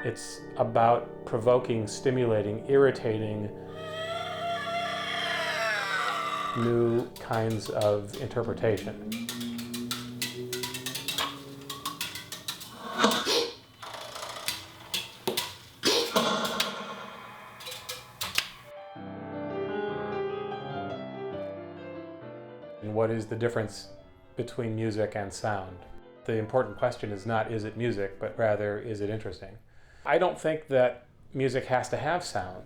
It's about provoking, stimulating, irritating new kinds of interpretation. And what is the difference between music and sound? The important question is not, is it music, but rather, is it interesting? I don't think that music has to have sound.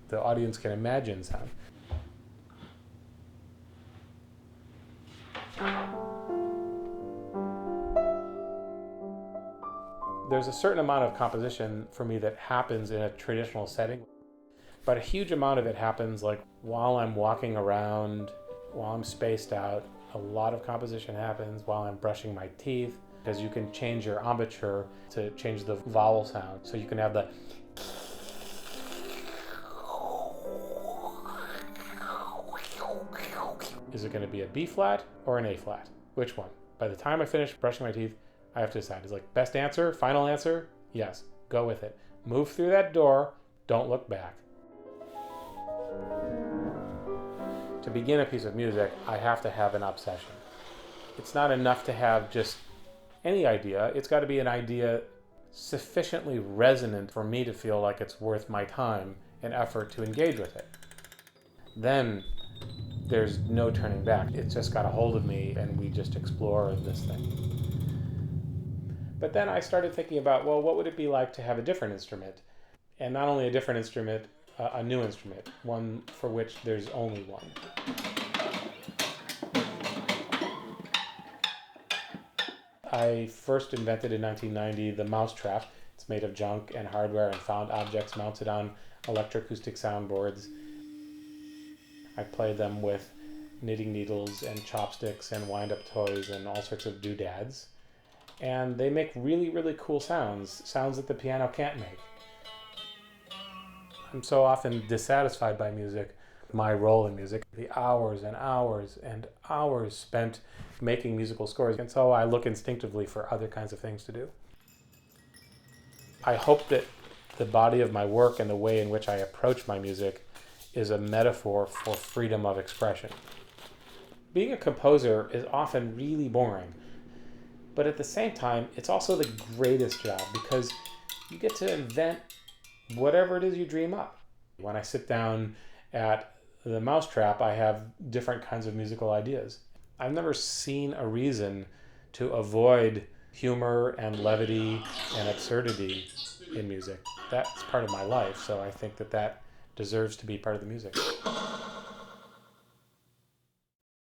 The audience can imagine sound. There's a certain amount of composition for me that happens in a traditional setting, but a huge amount of it happens like while I'm walking around, while I'm spaced out. A lot of composition happens while I'm brushing my teeth, because you can change your embouchure to change the vowel sound. So you can have the is it going to be a B flat or an A flat? Which one? By the time I finish brushing my teeth, I have to decide. It's like, best answer, final answer? Yes, go with it. Move through that door, don't look back. To begin a piece of music, I have to have an obsession. It's not enough to have just any idea. It's got to be an idea sufficiently resonant for me to feel like it's worth my time and effort to engage with it. Then there's no turning back. It's just got a hold of me and we just explore this thing. But then I started thinking about, well, what would it be like to have a different instrument? And not only a different instrument, a new instrument, one for which there's only one. I first invented in 1990 the mousetrap. It's made of junk and hardware and found objects mounted on electroacoustic soundboards. I play them with knitting needles and chopsticks and wind-up toys and all sorts of doodads. And they make really, really cool sounds that the piano can't make. I'm so often dissatisfied by music, my role in music, the hours and hours and hours spent making musical scores, and so I look instinctively for other kinds of things to do. I hope that the body of my work and the way in which I approach my music is a metaphor for freedom of expression. Being a composer is often really boring, but at the same time, it's also the greatest job because you get to invent whatever it is you dream up. When I sit down at the mousetrap, I have different kinds of musical ideas. I've never seen a reason to avoid humor and levity and absurdity in music. That's part of my life, so I think that deserves to be part of the music.